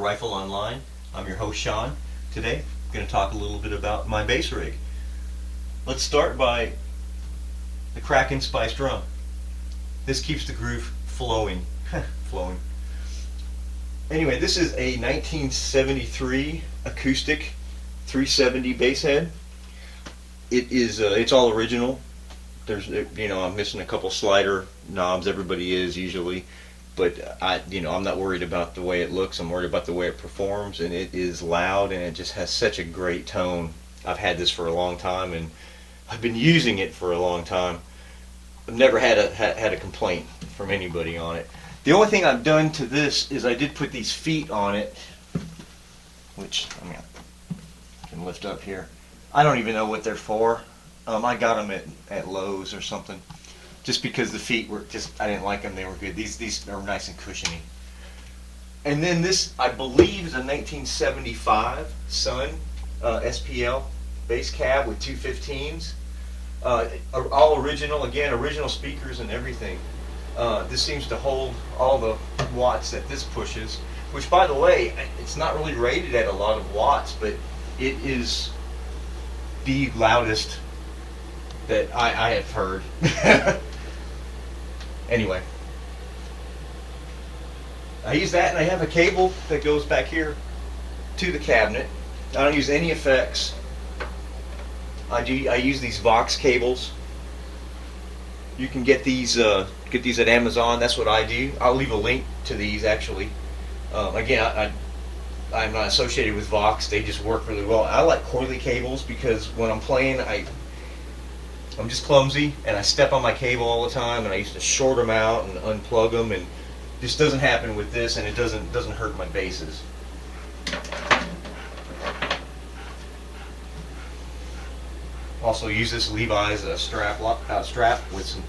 Rifleonline. I'm your host Sean. Today I'm going to talk a little bit about my bass rig. Let's start by the Kraken Spice drum. This keeps the groove flowing. flowing. Anyway, this is a 1973 acoustic 370 bass head. It's all original. There's, I'm missing a couple slider knobs. Everybody is usually, but I'm not worried about the way it looks. I'm worried about the way it performs, and it is loud, and it just has such a great tone. I've had this for a long time, and I've been using it for a long time. I've never had a complaint from anybody on it. The only thing I've done to this is I did put these feet on it, which I can lift up here. I don't even know what they're for. I got them at Lowe's or something, just because the feet were I didn't like them. They were good. These are nice and cushiony. And then this, I believe, is a 1975 Sun SPL bass cab with 215s. All original, again, original speakers and everything. This seems to hold all the watts that this pushes, which, by the way, it's not really rated at a lot of watts, but it is the loudest that I have heard. Anyway, I use that, and I have a cable that goes back here to the cabinet. I don't use any effects. I use these Vox cables. You can get these at Amazon. That's what I do. I'll leave a link to these actually. Again, I'm not associated with Vox. They just work really well. I like coily cables because when I'm playing, I'm just clumsy, and I step on my cable all the time, and I used to short them out and unplug them, and this doesn't happen with this, and it doesn't hurt my basses. Also use this Levi's strap with some,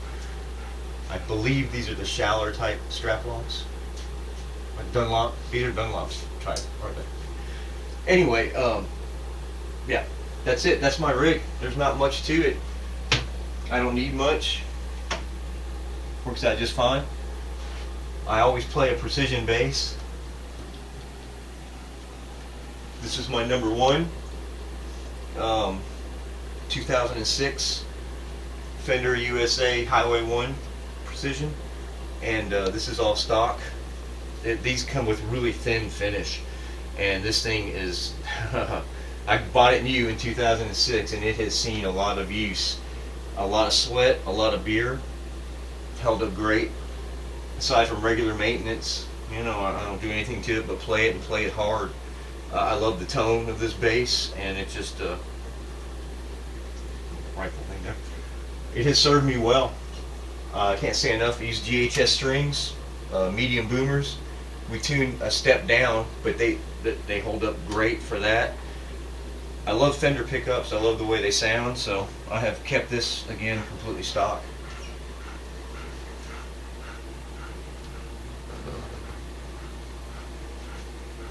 I believe these are the Schaller type strap locks. Dunlop, these are Dunlop's type, aren't they? Anyway, yeah, that's it. That's my rig. There's not much to it. I don't need much. Works out just fine. I always play a precision bass. This is my number one. 2006 Fender USA Highway 1 Precision, and this is all stock. These come with really thin finish, and this thing is I bought it new in 2006, and it has seen a lot of use, a lot of sweat, a lot of beer. Held up great. Aside from regular maintenance, I don't do anything to it but play it, and play it hard. I love the tone of this bass, and it just rifle thing there. It has served me well. I can't say enough. I use GHS strings, medium boomers. We tune a step down, but they hold up great for that. I love Fender pickups. I love the way they sound, so I have kept this, again, completely stock.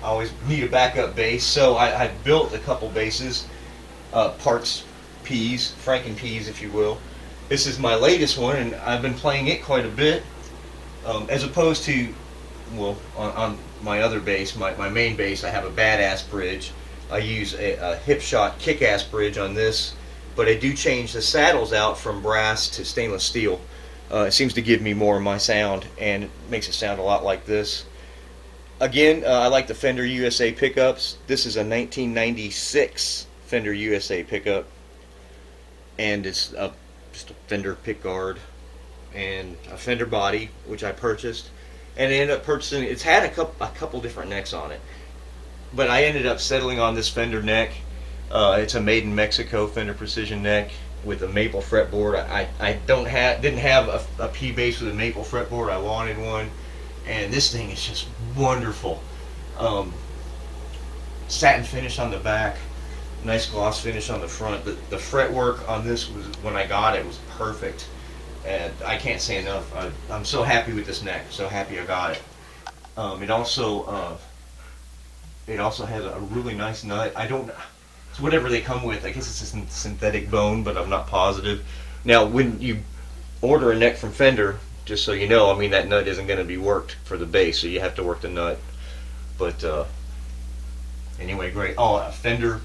I always need a backup bass, so I built a couple basses, parts P's, Franken P's, if you will. This is my latest one, and I've been playing it quite a bit, as opposed to, well, on my other bass, my main bass, I have a badass bridge. I use a hip shot kick-ass bridge on this, but I do change the saddles out from brass to stainless steel. It seems to give me more of my sound, and it makes it sound a lot like this. Again, I like the Fender USA pickups. This is a 1996 Fender USA pickup, and it's just a Fender pickguard and a Fender body, which I purchased, and I ended up purchasing. It's had a couple different necks on it, but I ended up settling on this Fender neck. It's a made in Mexico Fender Precision neck with a maple fretboard. I didn't have a P bass with a maple fretboard. I wanted one, and this thing is just wonderful. Satin finish on the back, nice gloss finish on the front. The fretwork on this was, when I got it, was perfect, and I can't say enough. I'm so happy with this neck. So happy I got it. It also has a really nice nut. It's whatever they come with. I guess it's a synthetic bone, but I'm not positive. Now, when you order a neck from Fender, just so you know, I mean, that nut isn't going to be worked for the bass, so you have to work the nut. But Anyway, great. Oh, Fender.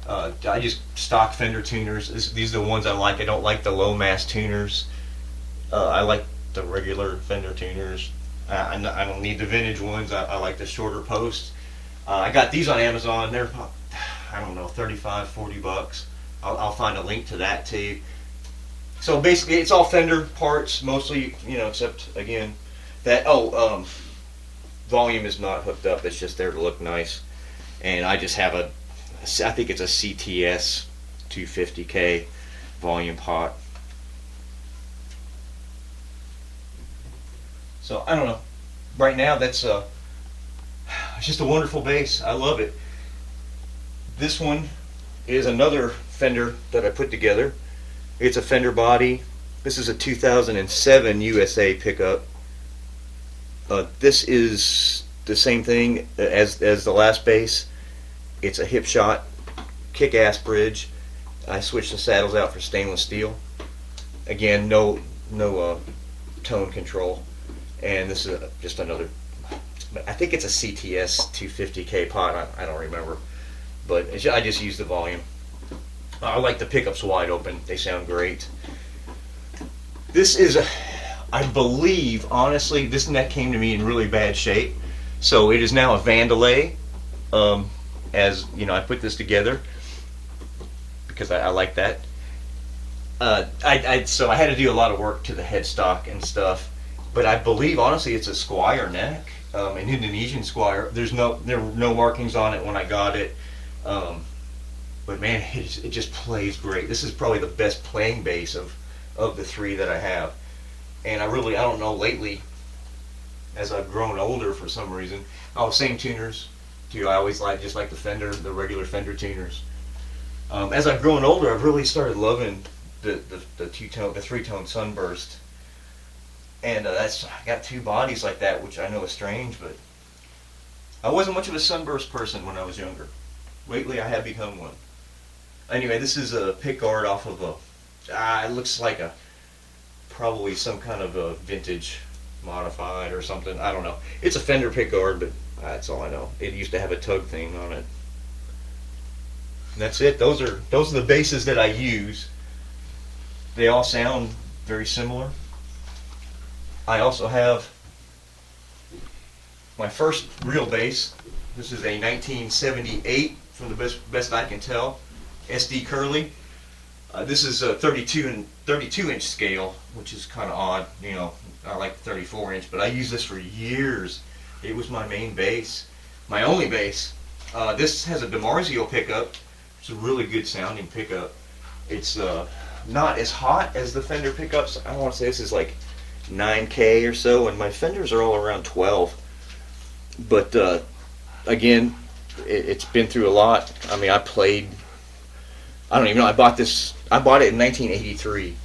I just stock Fender tuners. These are the ones I like. I don't like the low mass tuners. I like the regular Fender tuners. I don't need the vintage ones. I like the shorter posts. I got these on Amazon. They're, I don't know, 35, 40 bucks. I'll find a link to that too. So basically, it's all Fender parts, mostly, except, again, that, volume is not hooked up. It's just there to look nice. And I just have I think it's a CTS 250K volume pot. So, I don't know. Right now, that's it's just a wonderful bass. I love it. This one is another Fender that I put together. It's a Fender body. This is a 2007 USA pickup. This is the same thing as the last bass. It's a hip shot, kick-ass bridge. I switched the saddles out for stainless steel. Again, no tone control. And this is just another, I think it's a CTS 250K pot. I don't remember. But I just use the volume. I like the pickups wide open. They sound great. This is, I believe, honestly, this neck came to me in really bad shape. So it is now a Vandalay. As you know, I put this together because I like that. So I had to do a lot of work to the headstock and stuff. But I believe, honestly, it's a Squire neck, an Indonesian Squire. There were no markings on it when I got it. But man, it just plays great. This is probably the best playing bass of the three that I have. And I don't know, lately, as I've grown older for some reason, same tuners too. I always just like the regular Fender tuners. As I've grown older, I've really started loving the three-tone Sunburst. And I got two bodies like that, which I know is strange, but I wasn't much of a Sunburst person when I was younger. Lately, I have become one. Anyway, this is a pickguard off of it looks like probably some kind of a vintage modified or something. I don't know. It's a Fender pickguard, but that's all I know. It used to have a tug thing on it. And that's it. Those are the basses that I use. They all sound very similar. I also have my first real bass. This is a 1978, from the best I can tell, SD Curly. This is a 32-inch scale, which is kind of odd. I like 34-inch, but I used this for years. It was my main bass, my only bass. This has a DiMarzio pickup. It's a really good sounding pickup. It's not as hot as the Fender pickups. I want to say this is like 9K or so, and my Fenders are all around 12. But again, it's been through a lot. I mean, I don't even know. I bought it in 1983.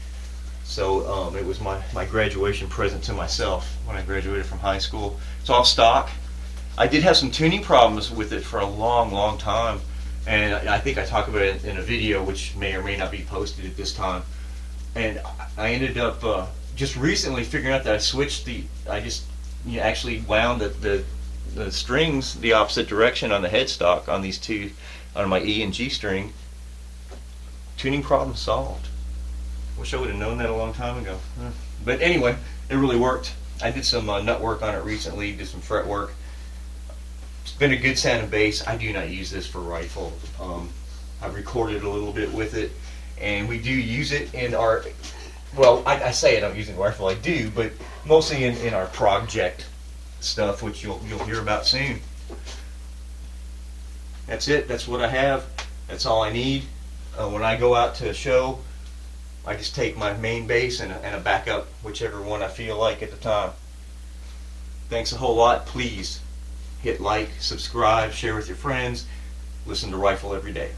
So it was my graduation present to myself when I graduated from high school. It's all stock. I did have some tuning problems with it for a long time, and I think I talk about it in a video which may or may not be posted at this time. And I ended up just recently figuring out that I just actually wound the strings the opposite direction on the headstock on these two, on my E and G string. Tuning problem solved. Wish I would have known that a long time ago. But anyway, it really worked. I did some nut work on it recently, did some fret work. It's been a good sounding bass. I do not use this for rifle. I've recorded a little bit with it, and we do use it in our, well, I say I don't use it in rifle, I do, but mostly in our project stuff, which you'll hear about soon. That's it. That's what I have. That's all I need. When I go out to a show, I just take my main bass and a backup, whichever one I feel like at the time. Thanks a whole lot. Please hit like, subscribe, share with your friends. Listen to Rifle every day.